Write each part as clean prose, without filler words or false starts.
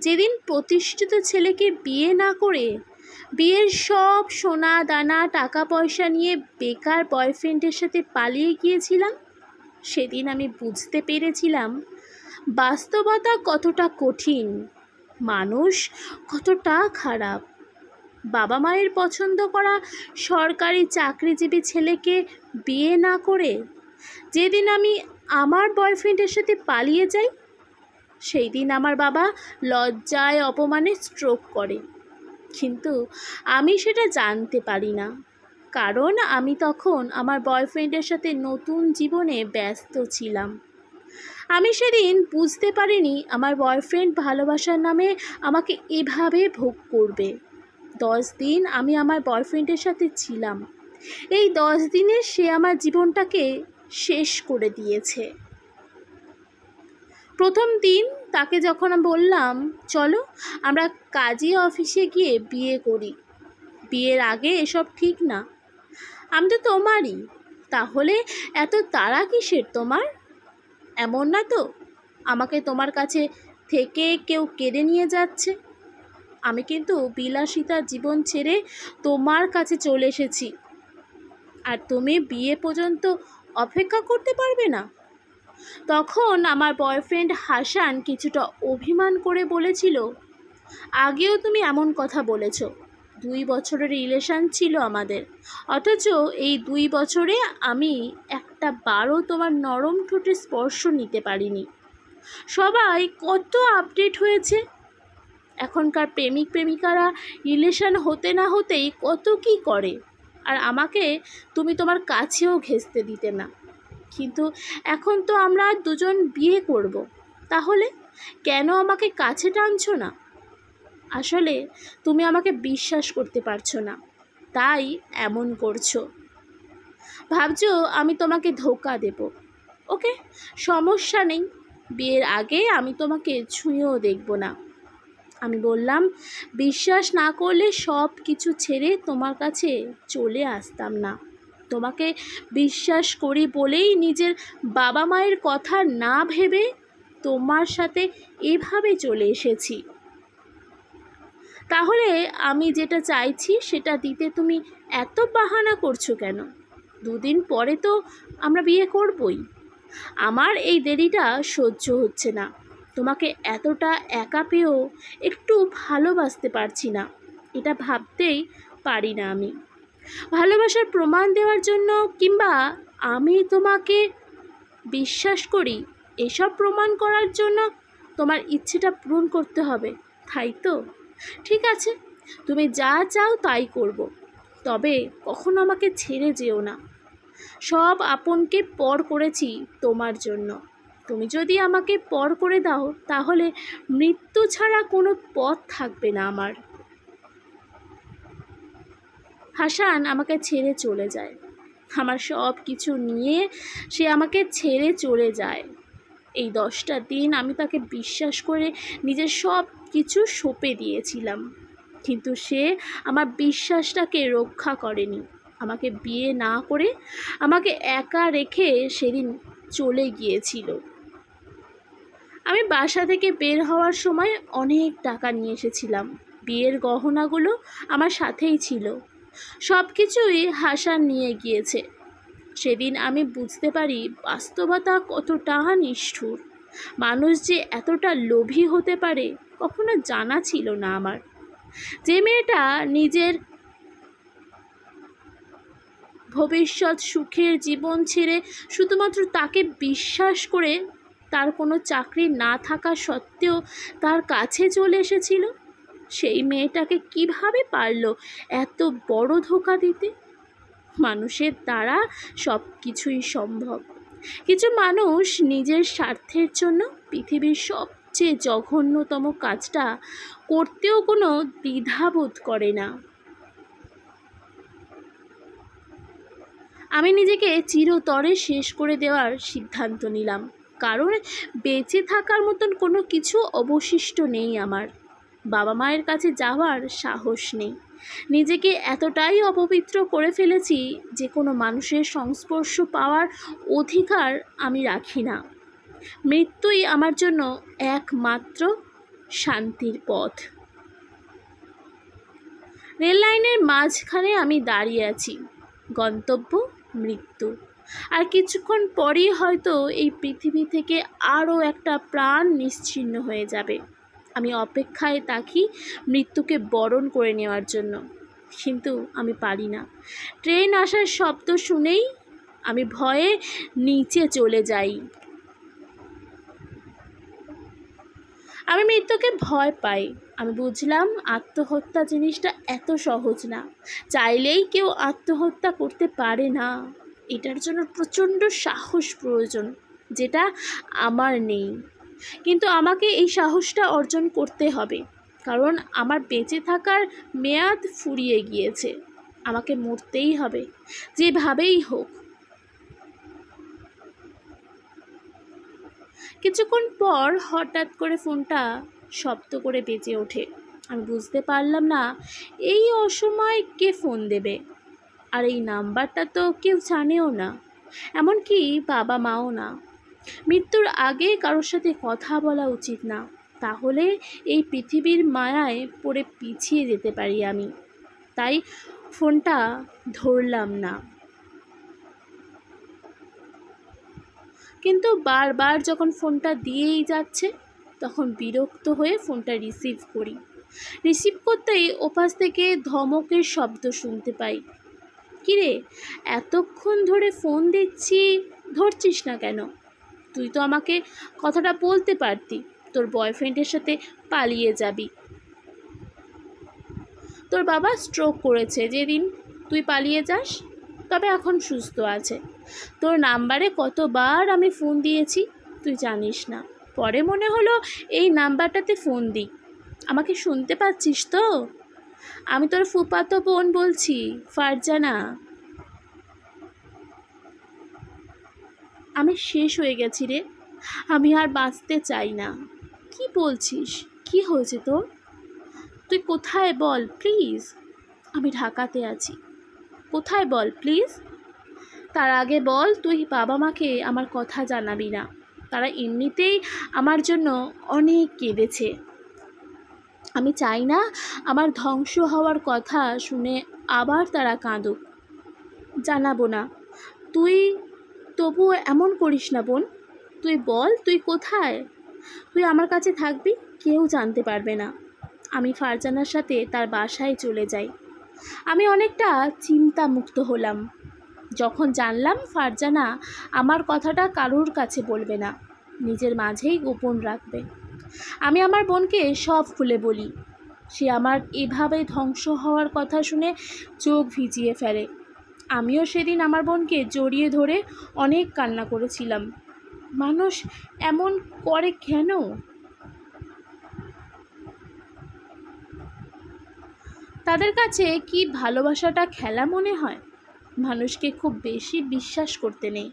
যেদিন প্রতিষ্ঠিত ছেলেকে বিয়ে না করে বিয়ের সব সোনা দানা টাকা পয়সা নিয়ে বেকার বয়ফ্রেন্ডের সাথে পালিয়ে গিয়েছিলাম, সেদিন আমি বুঝতে পেরেছিলাম বাস্তবতা কতটা কঠিন, মানুষ কতটা খারাপ। বাবা মায়ের পছন্দ করা সরকারি চাকরিজীবী ছেলেকে বিয়ে না করে যেদিন আমি আমার বয়ফ্রেন্ডের সাথে পালিয়ে যাই, সেই দিন আমার বাবা লজ্জায় অপমানে স্ট্রোক করে। কিন্তু আমি সেটা জানতে পারি না, কারণ আমি তখন আমার বয়ফ্রেন্ডের সাথে নতুন জীবনে ব্যস্ত ছিলাম। আমি সেদিন বুঝতে পারিনি আমার বয়ফ্রেন্ড ভালোবাসার নামে আমাকে এভাবে ভোগ করবে। 10 দিন আমি আমার বয়ফ্রেন্ডের সাথে ছিলাম। এই 10 দিনে সে আমার জীবনটাকে শেষ করে দিয়েছে। প্রথম দিন তাকে যখন বললাম চলো আমরা কাজী অফিসে গিয়ে বিয়ে করি, বিয়ের আগে এসব ঠিক না, আমি তো তোমারই, তাহলে এত তাড়া কিসের তোমার? এমন না তো আমাকে তোমার কাছে থেকে কেউ কেড়ে নিয়ে যাচ্ছে? আমি কিন্তু বিলাসিতা জীবন ছেড়ে তোমার কাছে চলে এসেছি, আর তুমি বিয়ে পর্যন্ত অপেক্ষা করতে পারবে না? তখন আমার বয়ফ্রেন্ড হাসান কিছুটা অভিমান করে বলেছিল, আগেও তুমি এমন কথা বলেছ। 2 বছরের রিলেশন ছিল আমাদের, অথচ এই 2 বছরে আমি একটা বারও তোমার নরম ঠোঁটে স্পর্শ নিতে পারিনি। সবাই কত আপডেট হয়েছে, এখনকার প্রেমিক প্রেমিকারা রিলেশন হতে না হতেই কত কি করে, আর আমাকে তুমি তোমার কাছেও ঘেঁষতে দিতে না। কিন্তু এখন তো আমরা দুজন বিয়ে করব, তাহলে কেন আমাকে কাছে টানছো না? আসলে তুমি আমাকে বিশ্বাস করতে পারছো না, তাই এমন করছো। ভাবছো আমি তোমাকে ধোঁকা দেব। ওকে, সমস্যা নেই, বিয়ের আগে আমি তোমাকে ছুঁয়েও দেখব না। আমি বললাম, বিশ্বাস না করলে সব কিছু ছেড়ে তোমার কাছে চলে আসতাম না। তোমাকে বিশ্বাস করি বলেই নিজের বাবা মায়ের কথা না ভেবে তোমার সাথে এভাবে চলে এসেছি। তাহলে আমি যেটা চাইছি সেটা দিতে তুমি এত বাহানা করছো কেন? 2 দিন পরে তো আমরা বিয়ে করবই। আমার এই দেরিটা সহ্য হচ্ছে না। তোমাকে এতটা একা পেয়েও একটু ভালোবাসতে পারছি না, এটা ভাবতেই পারি না আমি। ভালোবাসার প্রমাণ দেওয়ার জন্য কিংবা আমি তোমাকে বিশ্বাস করি এসব প্রমাণ করার জন্য তোমার ইচ্ছেটা পূরণ করতে হবে, তাই তো? ঠিক আছে, তুমি যা চাও তাই করব, তবে কখনো আমাকে ছেড়ে যেও না। সব আপনকে পর করেছি তোমার জন্য, তুমি যদি আমাকে পর করে দাও তাহলে মৃত্যু ছাড়া কোনো পথ থাকবে না আমার। হাসান আমাকে ছেড়ে চলে যায়, আমার সব কিছু নিয়ে সে আমাকে ছেড়ে চলে যায়। এই 10টা দিন আমি তাকে বিশ্বাস করে নিজের সব কিছু সঁপে দিয়েছিলাম, কিন্তু সে আমার বিশ্বাসটাকে রক্ষা করেনি। আমাকে বিয়ে না করে আমাকে একা রেখে সেদিন চলে গিয়েছিল। আমি বাসা থেকে বের হওয়ার সময় অনেক টাকা নিয়ে এসেছিলাম, বিয়ের গহনাগুলো আমার সাথেই ছিল, সব কিছুই হাসান নিয়ে গিয়েছে। সেদিন আমি বুঝতে পারি বাস্তবতা কতটা নিষ্ঠুর, মানুষ যে এতটা লোভী হতে পারে কখনো জানা ছিল না আমার। যে মেয়েটা নিজের ভবিষ্যৎ সুখের জীবন ছেড়ে শুধুমাত্র তাকে বিশ্বাস করে তার কোনো চাকরি না থাকা সত্ত্বেও তার কাছে চলে এসেছিল, সেই মেয়েটাকে কিভাবে পারলো এত বড় ধোঁকা দিতে? মানুষের দ্বারা সব কিছুই সম্ভব। কিছু মানুষ নিজের স্বার্থের জন্য পৃথিবীর সবচেয়ে জঘন্যতম কাজটা করতেও কোনো দ্বিধাবোধ করে না। আমি নিজেকে চিরতরে শেষ করে দেওয়ার সিদ্ধান্ত নিলাম, কারণ বেঁচে থাকার মতন কোনো কিছু অবশিষ্ট নেই আমার। বাবা মায়ের কাছে যাওয়ার সাহস নেই, নিজেকে এতটাই অপবিত্র করে ফেলেছি যে কোনো মানুষের সংস্পর্শ পাওয়ার অধিকার আমি রাখি না। মৃত্যুই আমার জন্য একমাত্র শান্তির পথ। রেল লাইনের মাঝখানে আমি দাঁড়িয়ে আছি, গন্তব্য মৃত্যু। আর কিছুক্ষণ পরেই হয়তো এই পৃথিবী থেকে আরও একটা প্রাণ নিশ্চিহ্ন হয়ে যাবে। আমি অপেক্ষায় থাকি মৃত্যুকে বরণ করে নেওয়ার জন্য, কিন্তু আমি পারি না। ট্রেন আসার শব্দ শুনেই আমি ভয়ে নিচে চলে যাই। আমি মৃত্যুকে ভয় পাই। আমি বুঝলাম আত্মহত্যা জিনিসটা এত সহজ না। চাইলেই কেউ আত্মহত্যা করতে পারে না। এটার জন্য প্রচণ্ড সাহস প্রয়োজন, যেটা আমার নেই। কিন্তু আমাকে এই সাহসটা অর্জন করতে হবে, কারণ আমার বেঁচে থাকার মেয়াদ ফুরিয়ে গিয়েছে। আমাকে মরতেই হবে, যেভাবেই হোক। কিছুক্ষণ পর হঠাৎ করে ফোনটা শব্দ করে বেজে ওঠে। আমি বুঝতে পারলাম না এই অসময়ে কে ফোন দেবে। আর এই নাম্বারটা তো কেউ জানেও না, এমনকি বাবা মাও না। মৃত্যুর আগে কারোর সাথে কথা বলা উচিত না, তাহলে এই পৃথিবীর মায়ায় পড়ে পিছিয়ে যেতে পারি আমি। তাই ফোনটা ধরলাম না, কিন্তু বারবার যখন ফোনটা দিয়েই যাচ্ছে তখন বিরক্ত হয়ে ফোনটা রিসিভ করি। রিসিভ করতেই ওপাশ থেকে ধমকের শব্দ শুনতে পাই। কিরে, এতক্ষণ ধরে ফোন দিচ্ছি, ধরছিস না কেন? তুই তো আমাকে কথাটা বলতে পারতি, তোর বয়ফ্রেন্ডের সাথে পালিয়ে যাবি। তোর বাবা স্ট্রোক করেছে যেদিন তুই পালিয়ে যাস, তবে এখন সুস্থ আছে। তোর নাম্বারে কতবার আমি ফোন দিয়েছি তুই জানিস না। পরে মনে হলো এই নাম্বারটাতে ফোন দিই। আমাকে শুনতে পাচ্ছিস তো? আমি তোর ফুফাতো বোন বলছি, ফারজানা। আমি শেষ হয়ে গেছি রে, আমি আর বাঁচতে চাই না। কি বলছিস? কি হয়েছে তোর? তুই কোথায় বল প্লিজ। আমি ঢাকাতে আছি। কোথায় বল প্লিজ। তার আগে বল তুই বাবা মাকে আমার কথা জানাবি না। তারা এমনিতেই আমার জন্য অনেক কেঁদেছে। আমি চাই না আমার ধ্বংস হওয়ার কথা শুনে আবার তারা কাঁদুক। জানাবো না। তুই তবুও এমন করিস না বোন। তুই বল তুই কোথায়। তুই আমার কাছে থাকবি, কেউ জানতে পারবে না। আমি ফারজানার সাথে তার বাসায় চলে যাই। আমি অনেকটা চিন্তামুক্ত হলাম যখন জানলাম ফারজানা আমার কথাটা কারোর কাছে বলবে না, নিজের মাঝেই গোপন রাখবে। আমি আমার বোনকে সব খুলে বলি। সে আমার এভাবে ধ্বংস হওয়ার কথা শুনে চোখ ভিজিয়ে ফেলে। আমিও সেদিন আমার বোনকে জড়িয়ে ধরে অনেক কান্না করেছিলাম। মানুষ এমন করে কেন? তাদের কাছে কি ভালোবাসাটা খেলা মনে হয়? মানুষকে খুব বেশি বিশ্বাস করতে নেই।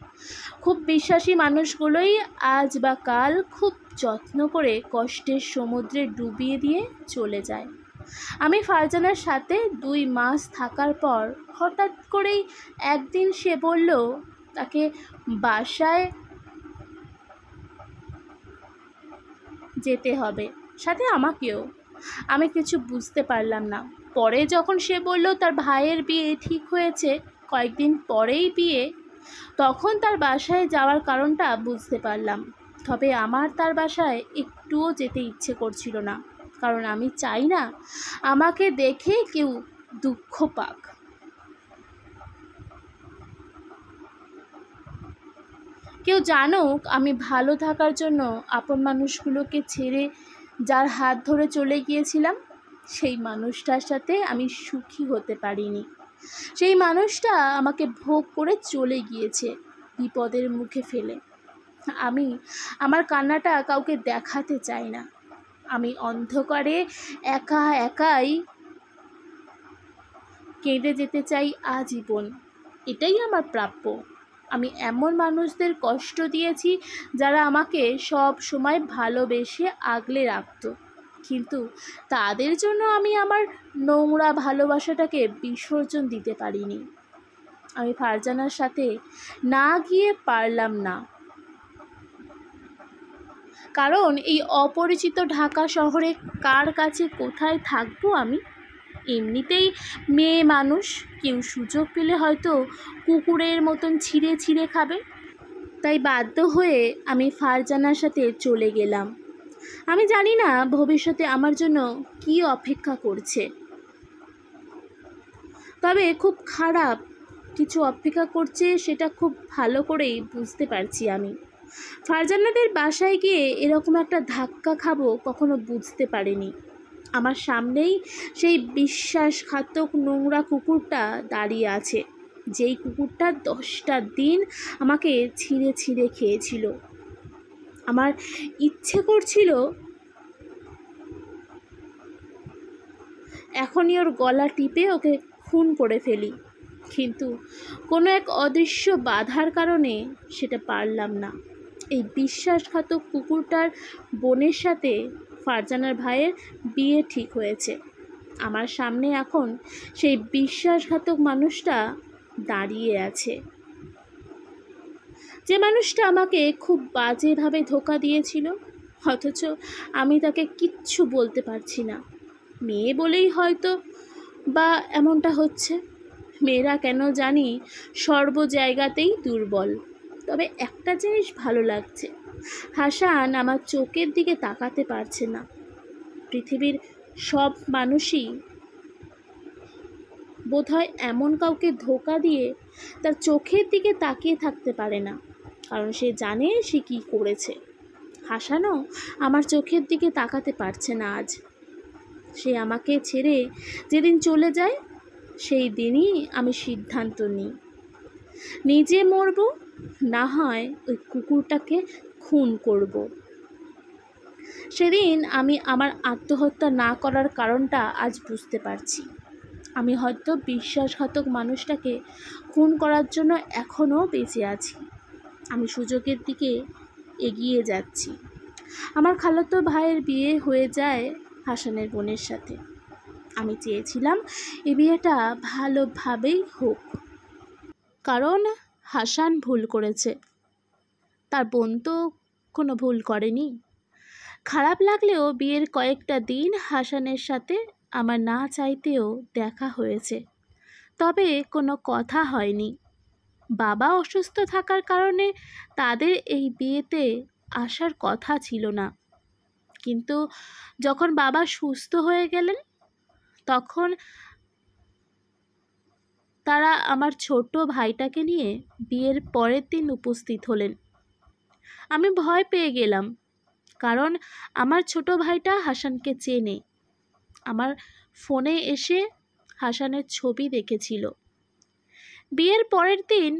খুব বিশ্বাসী মানুষগুলোই আজ বা কাল খুব যত্ন করে কষ্টের সমুদ্রে ডুবিয়ে দিয়ে চলে যায়। আমি ফারজানার সাথে 2 মাস থাকার পর হঠাৎ করেই একদিন সে বলল তাকে বাসায় যেতে হবে, সাথে আমাকেও। আমি কিছু বুঝতে পারলাম না। পরে যখন সে বলল তার ভাইয়ের বিয়ে ঠিক হয়েছে, কয়েকদিন পরেই বিয়ে, তখন তার বাসায় যাওয়ার কারণটা বুঝতে পারলাম। তবে আমার তার বাসায় একটুও যেতে ইচ্ছে করছিল না, কারণ আমি চাই না আমাকে দেখে কেউ দুঃখ পাক। কেউ জানুক আমি ভালো থাকার জন্য আপন মানুষগুলোকে ছেড়ে যার হাত ধরে চলে গিয়েছিলাম, সেই মানুষটার সাথে আমি সুখী হতে পারিনি। সেই মানুষটা আমাকে ভোগ করে চলে গিয়েছে বিপদের মুখে ফেলে। আমি আমার কান্নাটা কাউকে দেখাতে চাই না। আমি অন্ধকারে একা একাই কেঁদে যেতে চাই আজীবন। এটাই আমার প্রাপ্য। আমি এমন মানুষদের কষ্ট দিয়েছি যারা আমাকে সব সময় ভালোবেসে আগলে রাখত, কিন্তু তাদের জন্য আমি আমার নোংরা ভালোবাসাটাকে বিসর্জন দিতে পারিনি। আমি ফারজানার সাথে না গিয়ে পারলাম না। কারণ এই অপরিচিত ঢাকা শহরে কার কাছে কোথায় থাকবো আমি? এমনিতেই মেয়ে মানুষ, কেউ সুযোগ পেলে হয়তো কুকুরের মতন ছিঁড়ে ছিঁড়ে খাবে। তাই বাধ্য হয়ে আমি ফারজানার সাথে চলে গেলাম। আমি জানি না ভবিষ্যতে আমার জন্য কী অপেক্ষা করছে, তবে খুব খারাপ কিছু অপেক্ষা করছে সেটা খুব ভালো করেই বুঝতে পারছি আমি। ফারজানাদের বাসায় গিয়ে এরকম একটা ধাক্কা খাবো কখনো বুঝতে পারিনি। আমার সামনেই সেই বিশ্বাসঘাতক নোংরা কুকুরটা দাঁড়িয়ে আছে, যেই কুকুরটা 10টা দিন আমাকে ছিঁড়ে ছিঁড়ে খেয়েছিল। আমার ইচ্ছে করছিল এখনই ওর গলা টিপে ওকে খুন করে ফেলি, কিন্তু কোনো এক অদৃশ্য বাধার কারণে সেটা পারলাম না। এই বিশ্বাসঘাতক কুকুরটার বোনের সাথে ফারজানার ভাইয়ের বিয়ে ঠিক হয়েছে। আমার সামনে এখন সেই বিশ্বাসঘাতক মানুষটা দাঁড়িয়ে আছে, যে মানুষটা আমাকে খুব বাজেভাবে ধোঁকা দিয়েছিল, অথচ আমি তাকে কিচ্ছু বলতে পারছি না। মেয়ে বলেই হয়তো বা এমনটা হচ্ছে। মেয়েরা কেন জানি সর্ব জায়গাতেই দুর্বল। তবে একটা জিনিস ভালো লাগছে, হাসান আমার চোখের দিকে তাকাতে পারছে না। পৃথিবীর সব মানুষই বোধহয় এমন কাউকে ধোঁকা দিয়ে তার চোখের দিকে তাকিয়ে থাকতে পারে না, কারণ সে জানে সে কী করেছে। হাসানও আমার চোখের দিকে তাকাতে পারছে না আজ। সে আমাকে ছেড়ে যেদিন চলে যায় সেই দিনই আমি সিদ্ধান্ত নিই, নিজে মরব, না হয় ওই কুকুরটাকে খুন করব। সেদিন আমি আমার আত্মহত্যা না করার কারণটা আজ বুঝতে পারছি। আমি হয়তো বিশ্বাসঘাতক মানুষটাকে খুন করার জন্য এখনও বেঁচে আছি। আমি সুযোগের দিকে এগিয়ে যাচ্ছি। আমার খালাতো ভাইয়ের বিয়ে হয়ে যায় হাসানের বোনের সাথে। আমি চেয়েছিলাম এই বিয়েটা ভালোভাবেই হোক, কারণ হাসান ভুল করেছে, তার বোন তো কোনো ভুল করেনি। খারাপ লাগলেও বিয়ের কয়েকটা দিন হাসানের সাথে আমার না চাইতেও দেখা হয়েছে, তবে কোনো কথা হয়নি। বাবা অসুস্থ থাকার কারণে তাদের এই বিয়েতে আসার কথা ছিল না, কিন্তু যখন বাবা সুস্থ হয়ে গেলেন তখন তারা আমার ছোট ভাইটাকে নিয়ে বিয়ের পরের দিন উপস্থিত হলেন। আমি ভয় পেয়ে গেলাম, কারণ আমার ছোট ভাইটা হাসানকে চেনে। আমার ফোনে এসে হাসানের ছবি দেখেছিল। বিয়ের পরের দিন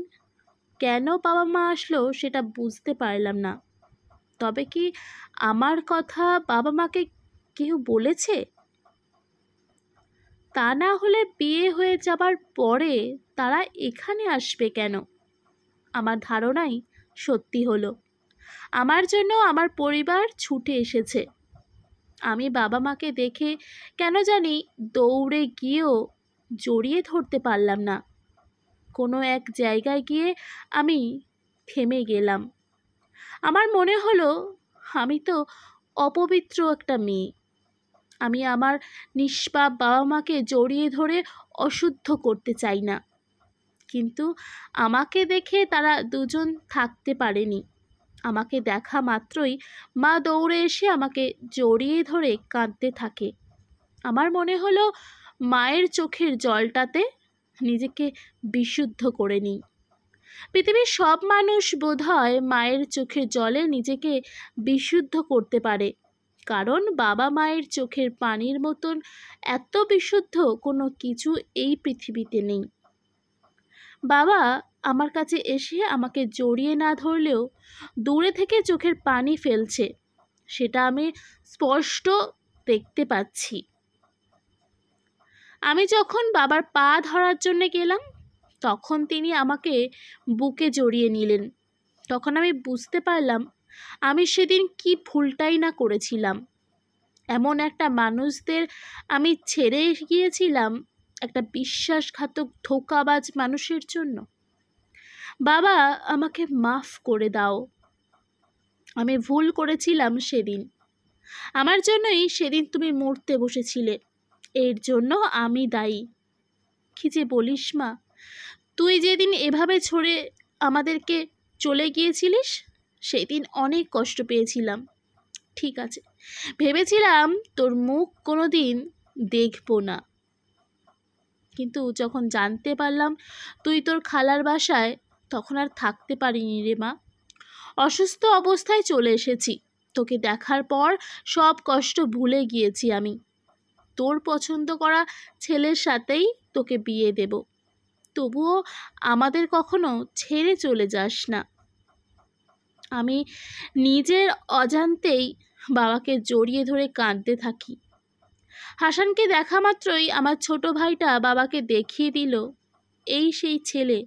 কেন বাবা মা আসলো সেটা বুঝতে পারলাম না। তবে কি আমার কথা বাবা মাকে কেউ বলেছে? তা না হলে বিয়ে হয়ে যাবার পরে তারা এখানে আসবে কেন? আমার ধারণাই সত্যি হলো। আমার জন্য আমার পরিবার ছুটে এসেছে। আমি বাবা মাকে দেখে কেন জানি দৌড়ে গিয়েও জড়িয়ে ধরতে পারলাম না। কোনো এক জায়গায় গিয়ে আমি থেমে গেলাম। আমার মনে হলো আমি তো অপবিত্র একটা মেয়ে। আমি আমার নিষ্পাপ বাবা মাকে জড়িয়ে ধরে অশুদ্ধ করতে চাই না, কিন্তু আমাকে দেখে তারা দুজন থাকতে পারেনি। আমাকে দেখা মাত্রই মা দৌড়ে এসে আমাকে জড়িয়ে ধরে কাঁদতে থাকে। আমার মনে হলো মায়ের চোখের জলটাতে নিজেকে বিশুদ্ধ করে নিই। পৃথিবীর সব মানুষ বোধহয় মায়ের চোখের জলে নিজেকে বিশুদ্ধ করতে পারে, কারণ বাবা মায়ের চোখের পানির মতন এত বিশুদ্ধ কোনো কিছু এই পৃথিবীতে নেই। বাবা আমার কাছে এসে আমাকে জড়িয়ে না ধরলেও দূরে থেকে চোখের পানি ফেলছে, সেটা আমি স্পষ্ট দেখতে পাচ্ছি। আমি যখন বাবার পা ধরার জন্য গেলাম তখন তিনি আমাকে বুকে জড়িয়ে নিলেন। তখন আমি বুঝতে পারলাম আমি সেদিন কি ভুলটাই না করেছিলাম। এমন একটা মানুষদের আমি ছেড়ে গিয়েছিলাম একটা বিশ্বাসঘাতক ধোঁকাবাজ মানুষের জন্য। বাবা আমাকে মাফ করে দাও। আমি ভুল করেছিলাম সেদিন। আমার জন্যই সেদিন তুমি মরতে বসেছিলে। এর জন্য আমি দায়ী। কি যে বলিস মা, তুই যেদিন এভাবে ছড়ে আমাদেরকে চলে গিয়েছিলিস সেদিন অনেক কষ্ট পেয়েছিলাম। ঠিক আছে, ভেবেছিলাম তোর মুখ কোনো দিন দেখবো না, কিন্তু যখন জানতে পারলাম তুই তোর খালার বাসায়, তখন আর থাকতে পারিনি রে মা। অসুস্থ অবস্থায় চলে এসেছি। তোকে দেখার পর সব কষ্ট ভুলে গিয়েছি আমি। তোর পছন্দ করা ছেলের সাথেই তোকে বিয়ে দেব। তবুও আমাদের কখনো ছেড়ে চলে যাস না। আমি নিজের অজান্তেই বাবাকে জড়িয়ে ধরে কাঁদতে থাকি। হাসানকে দেখা মাত্রই আমার ছোট ভাইটা বাবাকে দেখিয়ে দিল, এই সেই ছেলে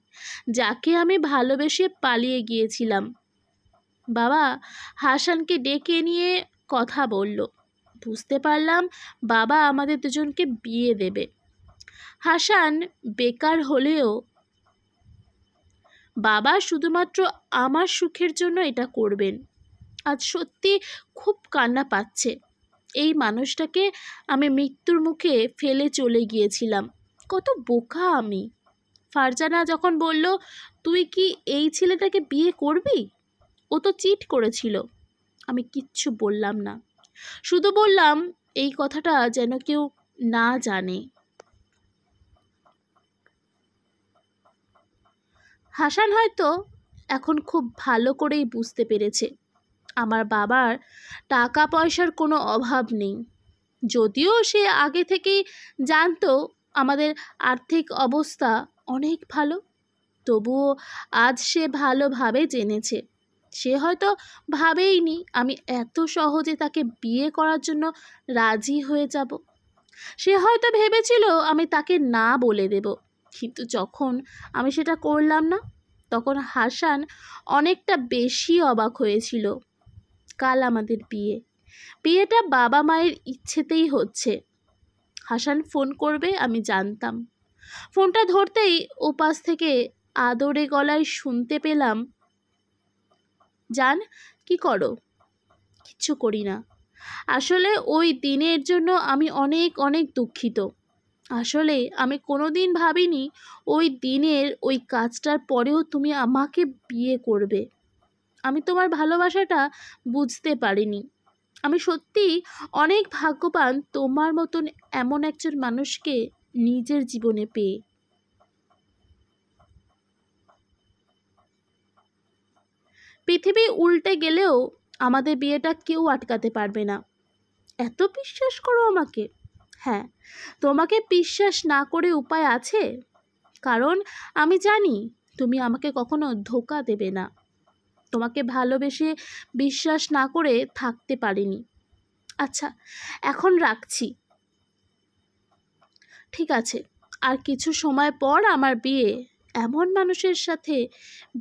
যাকে আমি ভালোবেসে পালিয়ে গিয়েছিলাম। বাবা হাসানকে ডেকে নিয়ে কথা বলল। বুঝতে পারলাম বাবা আমাদের দুজনকে বিয়ে দেবে। হাসান বেকার হলেও বাবা শুধুমাত্র আমার সুখের জন্য এটা করবেন। আজ সত্যি খুব কান্না পাচ্ছে। এই মানুষটাকে আমি মৃত্যুর মুখে ফেলে চলে গিয়েছিলাম। কত বোকা আমি। ফারজানা যখন বলল তুই কি এই ছেলেটাকে বিয়ে করবি, ও তো চিট করেছিল, আমি কিচ্ছু বললাম না। শুধু বললাম এই কথাটা যেন কেউ না জানে। হাসান হয়তো এখন খুব ভালো করেই বুঝতে পেরেছে আমার বাবার টাকা পয়সার কোনো অভাব নেই। যদিও সে আগে থেকেই জানতো আমাদের আর্থিক অবস্থা অনেক ভালো, তবুও আজ সে ভালোভাবে জেনেছে। সে হয়তো ভাবেইনি আমি এত সহজে তাকে বিয়ে করার জন্য রাজি হয়ে যাব। সে হয়তো ভেবেছিল আমি তাকে না বলে দেব, কিন্তু যখন আমি সেটা করলাম না, তখন হাসান অনেকটা বেশি অবাক হয়েছিল। কাল আমাদের বিয়েটা বাবা মায়ের ইচ্ছেতেই হচ্ছে। হাসান ফোন করবে আমি জানতাম। ফোনটা ধরতেই ওপাশ থেকে আদরে গলায় শুনতে পেলাম, জান কি করো? কিচ্ছু করি না। আসলে ওই দিনের জন্য আমি অনেক অনেক দুঃখিত। আসলে আমি কোনোদিন ভাবিনি ওই দিনের ওই কাজটার পরেও তুমি আমাকে বিয়ে করবে। আমি তোমার ভালোবাসাটা বুঝতে পারিনি। আমি সত্যিই অনেক ভাগ্যবান তোমার মতন এমন একজন মানুষকে নিজের জীবনে পেয়ে। পৃথিবী উল্টে গেলেও আমাদের বিয়েটা কেউ আটকাতে পারবে না। এত বিশ্বাস করো আমাকে? হ্যাঁ, তোমাকে বিশ্বাস না করে উপায় আছে, কারণ আমি জানি তুমি আমাকে কখনো ধোঁকা দেবে না। তোমাকে ভালোবেসে বিশ্বাস না করে থাকতে পারিনি। আচ্ছা, এখন রাখছি। ঠিক আছে, আর কিছু সময় পর আমার বিয়ে। এমন মানুষের সাথে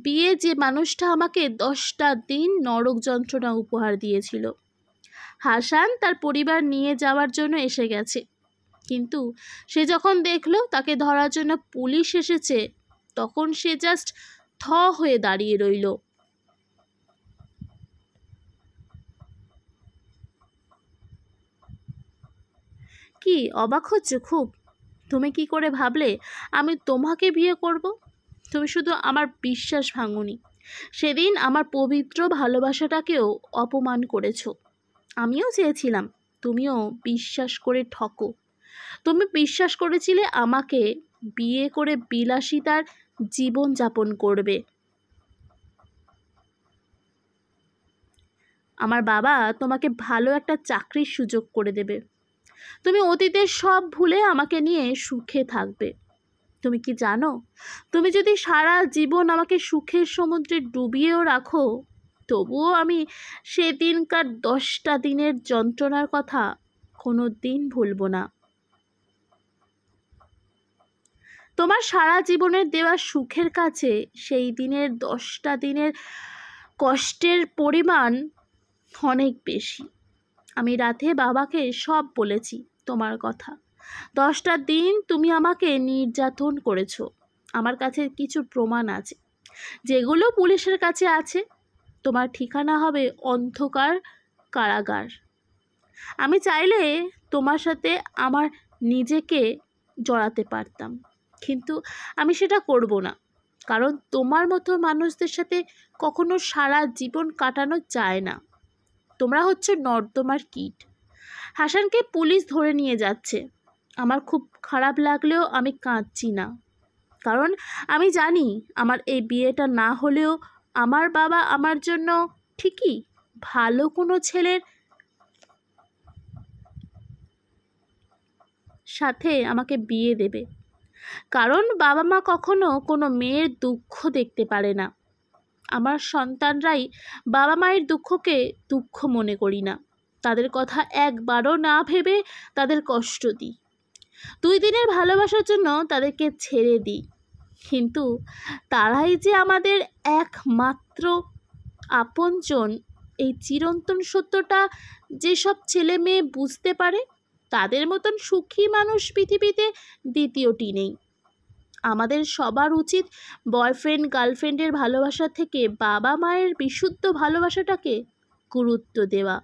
বিয়ে যে মানুষটা আমাকে 10টা দিন নরক যন্ত্রণা উপহার দিয়েছিল। হাসান তার পরিবার নিয়ে যাওয়ার জন্য এসে গেছে, কিন্তু সে যখন দেখলো তাকে ধরার জন্য পুলিশ এসেছে, তখন সে জাস্ট থ হয়ে দাঁড়িয়ে রইল। কি অবাক হচ্ছে খুব? তুমি কি করে ভাবলে আমি তোমাকে বিয়ে করব? তুমি শুধু আমার বিশ্বাস ভাঙোনি, সেদিন আমার পবিত্র ভালোবাসাটাকেও অপমান করেছো। আমিও চেয়েছিলাম তুমিও বিশ্বাস করে ঠকো। তুমি বিশ্বাস করেছিলে আমাকে বিয়ে করে বিলাসিতার জীবন যাপন করবে। আমার বাবা তোমাকে ভালো একটা চাকরির সুযোগ করে দেবে। তুমি অতীতের সব ভুলে আমাকে নিয়ে সুখে থাকবে। তুমি কি জানো, তুমি যদি সারা জীবন আমাকে সুখের সমুদ্রে ডুবিয়েও রাখো, তবুও আমি সেদিনকার 10টা দিনের যন্ত্রণার কথা কোনো দিন ভুলবো না। তোমার সারা জীবনের দেওয়া সুখের কাছে সেই দিনের 10টা দিনের কষ্টের পরিমাণ অনেক বেশি। আমি রাতে বাবাকে সব বলেছি তোমার কথা। 10টা দিন তুমি আমাকে নির্যাতন করেছো। আমার কাছে কিছু প্রমাণ আছে, যেগুলো পুলিশের কাছে আছে। তোমার ঠিকানা হবে অন্ধকার কারাগার। আমি চাইলে তোমার সাথে আমার নিজেকে জড়াতে পারতাম, কিন্তু আমি সেটা করব না, কারণ তোমার মতো মানুষদের সাথে কখনো সারা জীবন কাটানো যায় না। তোমরা হচ্ছে নর্দমার কীট। হাসানকে পুলিশ ধরে নিয়ে যাচ্ছে। আমার খুব খারাপ লাগলেও আমি কাঁদছি না, কারণ আমি জানি আমার এই বিয়েটা না হলেও আমার বাবা আমার জন্য ঠিকই ভালো কোনো ছেলের সাথে আমাকে বিয়ে দেবে। কারণ বাবা মা কখনো কোনো মেয়ের দুঃখ দেখতে পারে না। আমার সন্তানরাই বাবা মায়ের দুঃখকে দুঃখ মনে করি না, তাদের কথা একবারও না ভেবে তাদের কষ্ট দিই। 2 দিনের ভালোবাসার জন্য তাদেরকে ছেড়ে দিই, কিন্তু তারাই যে আমাদের একমাত্র আপনজন, এই চিরন্তন সত্যটা যেসব ছেলে মেয়ে বুঝতে পারে, তাদের মতন সুখী মানুষ পৃথিবীতে দ্বিতীয়টি নেই। আমাদের সবার উচিত বয়ফ্রেন্ড গার্লফ্রেন্ডের ভালোবাসা থেকে বাবা মায়ের বিশুদ্ধ ভালোবাসাটাকে গুরুত্ব দেওয়া।